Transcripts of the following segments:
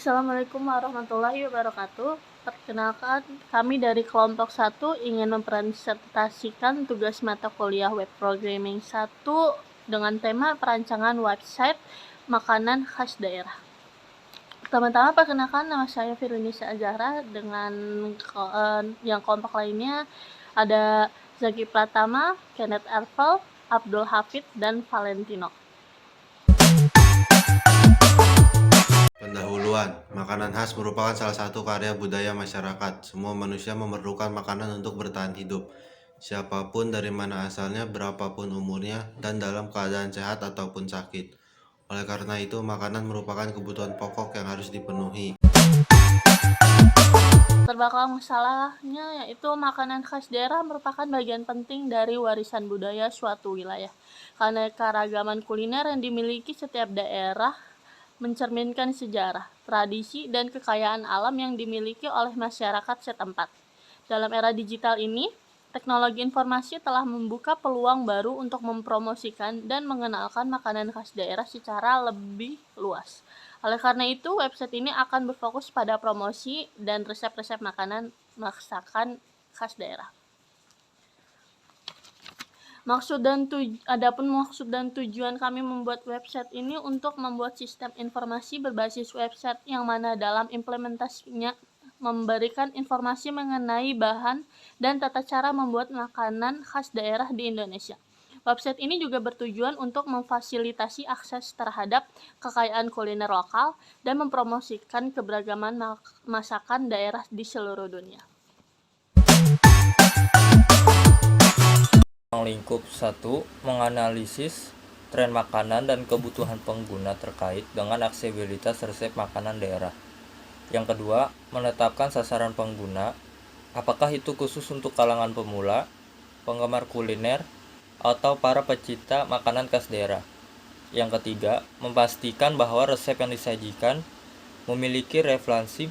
Assalamualaikum warahmatullahi wabarakatuh. Perkenalkan, kami dari kelompok 1 ingin mempresentasikan tugas mata kuliah Web Programming 1 dengan tema perancangan website makanan khas daerah. Pertama-tama perkenalkan, nama saya Firunisa Azahra, dengan yang kelompok lainnya ada Zaki Pratama, Kenneth Ervel, Abdul Hafid, dan Valentino. Pendahuluan, makanan khas merupakan salah satu karya budaya masyarakat. Semua manusia memerlukan makanan untuk bertahan hidup. Siapapun dari mana asalnya, berapapun umurnya, dan dalam keadaan sehat ataupun sakit. Oleh karena itu, makanan merupakan kebutuhan pokok yang harus dipenuhi. Terbelakang masalahnya yaitu makanan khas daerah merupakan bagian penting dari warisan budaya suatu wilayah. Karena keragaman kuliner yang dimiliki setiap daerah mencerminkan sejarah, tradisi, dan kekayaan alam yang dimiliki oleh masyarakat setempat. Dalam era digital ini, teknologi informasi telah membuka peluang baru untuk mempromosikan dan mengenalkan makanan khas daerah secara lebih luas. Oleh karena itu, website ini akan berfokus pada promosi dan resep-resep makanan masakan khas daerah. Adapun maksud dan tujuan kami membuat website ini untuk membuat sistem informasi berbasis website yang mana dalam implementasinya memberikan informasi mengenai bahan dan tata cara membuat makanan khas daerah di Indonesia. Website ini juga bertujuan untuk memfasilitasi akses terhadap kekayaan kuliner lokal dan mempromosikan keberagaman masakan daerah di seluruh dunia. Ruang lingkup 1 menganalisis tren makanan dan kebutuhan pengguna terkait dengan aksesibilitas resep makanan daerah. Yang kedua, menetapkan sasaran pengguna, apakah itu khusus untuk kalangan pemula, penggemar kuliner, atau para pecinta makanan khas daerah. Yang ketiga, memastikan bahwa resep yang disajikan memiliki referensi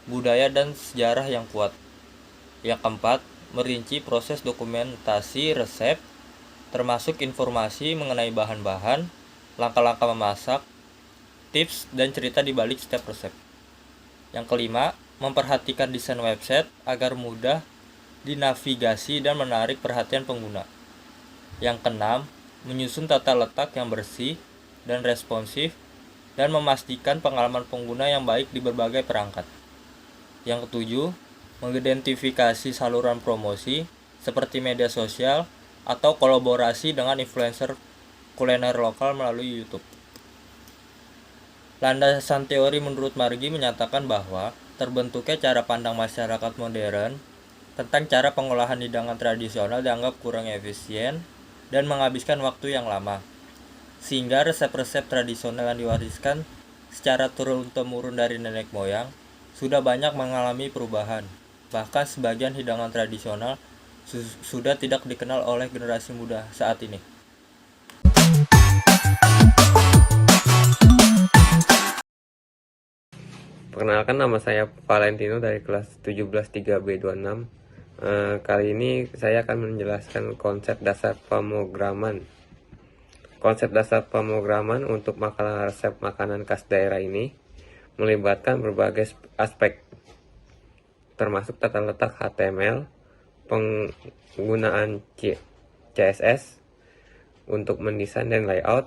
budaya dan sejarah yang kuat. Yang keempat, merinci proses dokumentasi resep, termasuk informasi mengenai bahan-bahan, langkah-langkah memasak, tips, dan cerita di balik setiap resep. Yang kelima, memperhatikan desain website agar mudah dinavigasi dan menarik perhatian pengguna. Yang keenam, menyusun tata letak yang bersih dan responsif dan memastikan pengalaman pengguna yang baik di berbagai perangkat. Yang ketujuh, mengidentifikasi saluran promosi seperti media sosial atau kolaborasi dengan influencer kuliner lokal melalui YouTube. Landasan teori menurut Margi menyatakan bahwa terbentuknya cara pandang masyarakat modern tentang cara pengolahan hidangan tradisional dianggap kurang efisien dan menghabiskan waktu yang lama, sehingga resep-resep tradisional yang diwariskan secara turun-temurun dari nenek moyang sudah banyak mengalami perubahan. Bahkan sebagian hidangan tradisional sudah tidak dikenal oleh generasi muda saat ini. Perkenalkan, nama saya Valentino dari kelas 17 3B26. Kali ini saya akan menjelaskan konsep dasar pemrograman. Konsep dasar pemrograman untuk makanan resep makanan khas daerah ini melibatkan berbagai aspek, termasuk tata letak HTML, penggunaan CSS untuk mendesain dan layout,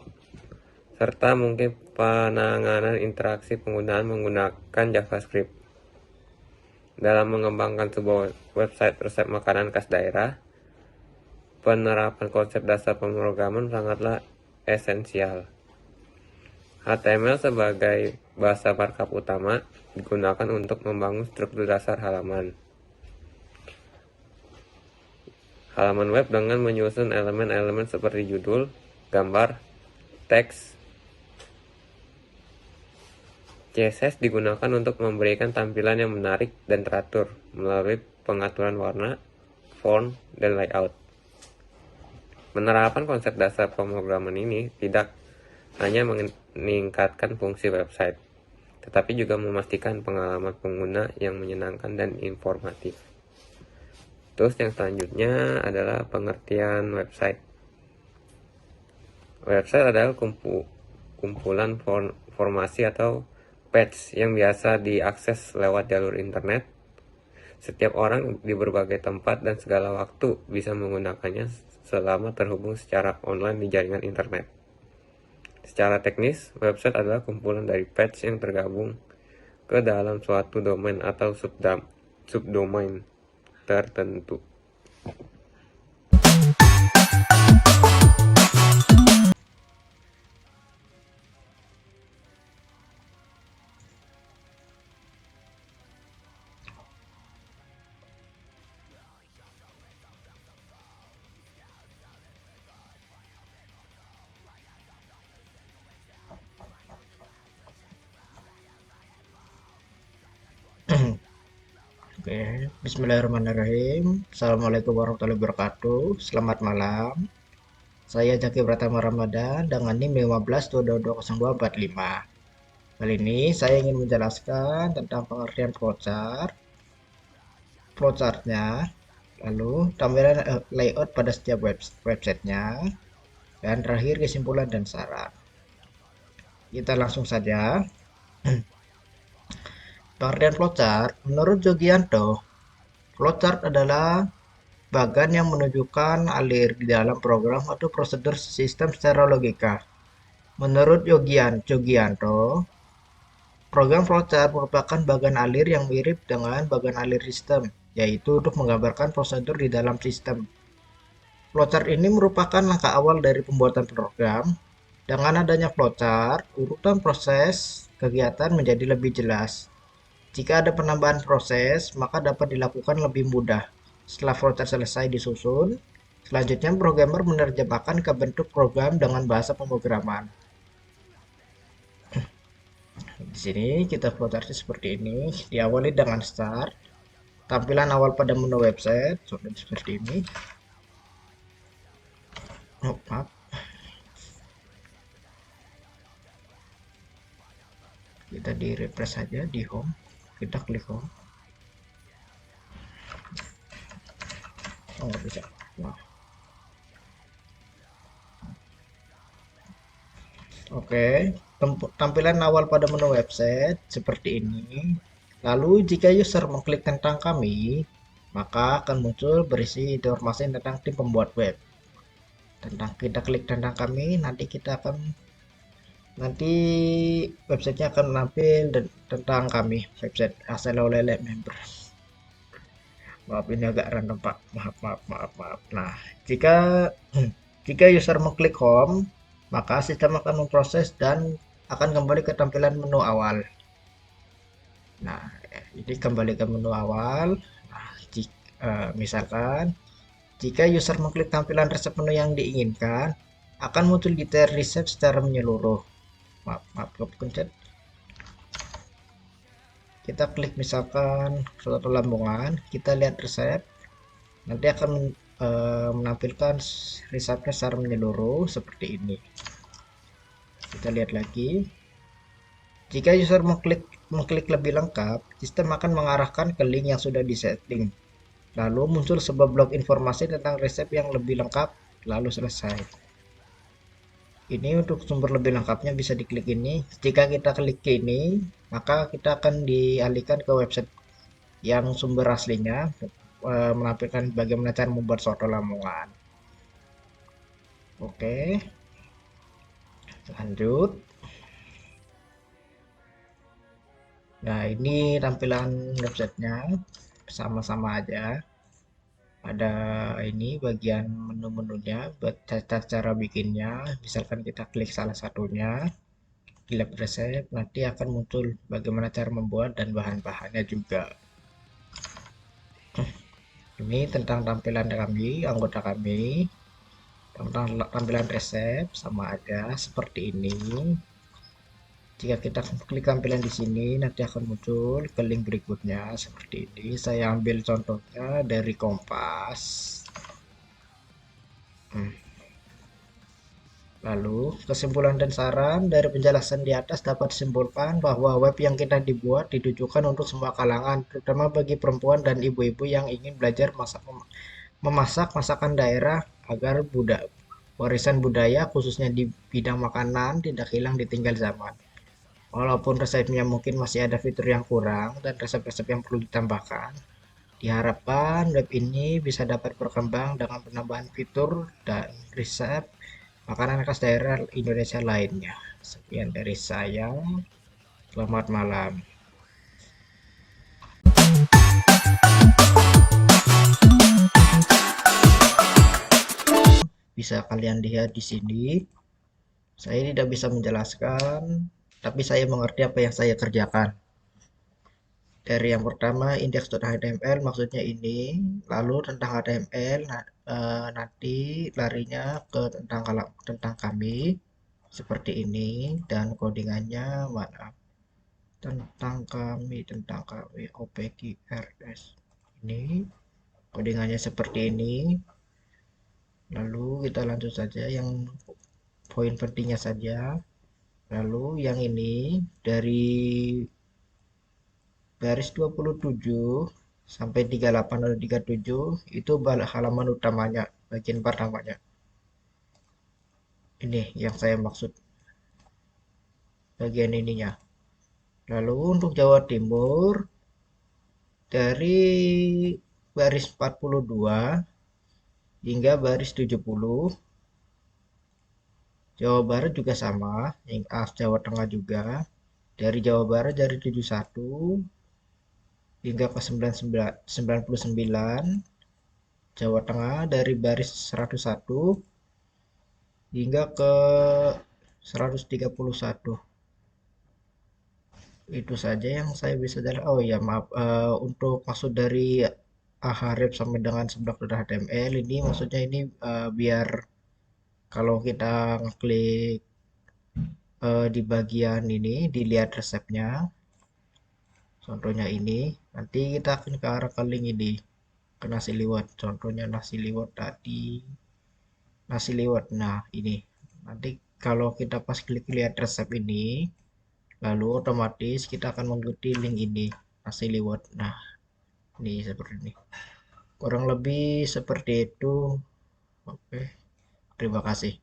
serta mungkin penanganan interaksi penggunaan menggunakan JavaScript. Dalam mengembangkan sebuah website resep makanan khas daerah, penerapan konsep dasar pemrograman sangatlah esensial. HTML sebagai bahasa markup utama digunakan untuk membangun struktur dasar halaman. Halaman web dengan menyusun elemen-elemen seperti judul, gambar, teks. CSS digunakan untuk memberikan tampilan yang menarik dan teratur melalui pengaturan warna, font, dan layout. Penerapan konsep dasar pemrograman ini tidak hanya meningkatkan fungsi website, tetapi juga memastikan pengalaman pengguna yang menyenangkan dan informatif. Terus yang selanjutnya adalah pengertian website. Website adalah kumpulan informasi atau page yang biasa diakses lewat jalur internet. Setiap orang di berbagai tempat dan segala waktu bisa menggunakannya selama terhubung secara online di jaringan internet. Secara teknis, website adalah kumpulan dari page yang tergabung ke dalam suatu domain atau subdomain tertentu. Oke, bismillahirrahmanirrahim. Assalamualaikum warahmatullahi wabarakatuh. Selamat malam. Saya Zaki Pratama Ramadan dengan NIM 15220245. Kali ini saya ingin menjelaskan tentang pengertian flowchart, flowchartnya, lalu tampilan layout pada setiap websitenya, dan terakhir kesimpulan dan saran. Kita langsung saja. Pengertian flowchart, menurut Jogianto, flowchart adalah bagan yang menunjukkan alir di dalam program atau prosedur sistem secara logika. Menurut Jogianto, program flowchart merupakan bagan alir yang mirip dengan bagan alir sistem, yaitu untuk menggambarkan prosedur di dalam sistem. Flowchart ini merupakan langkah awal dari pembuatan program. Dengan adanya flowchart, urutan proses kegiatan menjadi lebih jelas. Jika ada penambahan proses, maka dapat dilakukan lebih mudah. Setelah flowchart selesai disusun, selanjutnya programmer menerjemahkan ke bentuk program dengan bahasa pemrograman. Di sini kita flowchartnya seperti ini. Diawali dengan start. Tampilan awal pada menu website seperti ini. Oh, maaf. Kita di refresh saja di home. Kita klik home. Oh, nggak bisa. Nah. Oke, tampilan awal pada menu website seperti ini. Lalu jika user mengklik tentang kami, maka akan muncul berisi informasi tentang tim pembuat web. Kita klik tentang kami, nanti websitenya akan menampil tentang kami, website asal oleh member. Maaf, ini agak random Pak, maaf. Nah, jika user mengklik home, maka sistem akan memproses dan akan kembali ke tampilan menu awal. Nah, ini kembali ke menu awal. Nah, misalkan jika user mengklik tampilan resep menu yang diinginkan, akan muncul detail resep secara menyeluruh. Maaf, kepencet. Kita klik misalkan suatu lambungan, kita lihat resep, nanti akan menampilkan resepnya secara menyeluruh seperti ini. Kita lihat lagi. Jika user mengklik lebih lengkap, sistem akan mengarahkan ke link yang sudah disetting. Lalu muncul sebuah blok informasi tentang resep yang lebih lengkap, lalu selesai. Ini untuk sumber lebih lengkapnya bisa diklik ini. Jika kita klik ke ini, maka kita akan dialihkan ke website yang sumber aslinya, menampilkan bagaimana cara membuat suatu lamongan. Oke, lanjut. Nah, ini tampilan websitenya, sama-sama aja. Ada ini bagian menu-menunya buat cara bikinnya. Misalkan kita klik salah satunya, lab resep, nanti akan muncul bagaimana cara membuat dan bahan-bahannya juga. Ini tentang tampilan kami, anggota kami, tentang tampilan resep sama aja seperti ini. Jika kita klik tampilan di sini, nanti akan muncul ke link berikutnya seperti ini. Saya ambil contohnya dari Kompas. Lalu, kesimpulan dan saran dari penjelasan di atas dapat disimpulkan bahwa web yang kita dibuat ditujukan untuk semua kalangan, terutama bagi perempuan dan ibu-ibu yang ingin belajar memasak masakan daerah agar warisan budaya khususnya di bidang makanan tidak hilang ditinggal zaman. Walaupun resepnya mungkin masih ada fitur yang kurang dan resep-resep yang perlu ditambahkan, diharapkan web ini bisa dapat berkembang dengan penambahan fitur dan resep makanan khas daerah Indonesia lainnya. Sekian dari saya. Selamat malam. Bisa kalian lihat di sini. Saya tidak bisa menjelaskan, tapi saya mengerti apa yang saya kerjakan. Dari yang pertama, index.html maksudnya ini, lalu tentang HTML, nanti larinya ke tentang kami, seperti ini, dan codingannya mana? Tentang kami, OPQRS. Ini, codingannya seperti ini. Lalu kita lanjut saja yang poin pentingnya saja. Lalu yang ini dari baris 27 sampai 38 atau 37 itu halaman utamanya, bagian pertamanya. Ini yang saya maksud, bagian ininya. Lalu untuk Jawa Timur dari baris 42 hingga baris 70. Jawa Barat juga sama, Jawa Tengah juga. Dari Jawa Barat dari 71 hingga ke 99. Jawa Tengah dari baris 101 hingga ke 131. Itu saja yang saya bisa jelaskan. Oh ya, maaf, untuk maksud dari Ahref sampai dengan seblak.html ini maksudnya ini biar kalau kita ngeklik di bagian ini dilihat resepnya. Contohnya ini, nanti kita akan ke arah ke link ini, ke nasi liwet. Contohnya nasi liwet tadi, nasi liwet. Nah, ini. Nanti kalau kita pas klik lihat resep ini, lalu otomatis kita akan mengikuti link ini, nasi liwet. Nah, ini seperti ini. Kurang lebih seperti itu. Oke, terima kasih.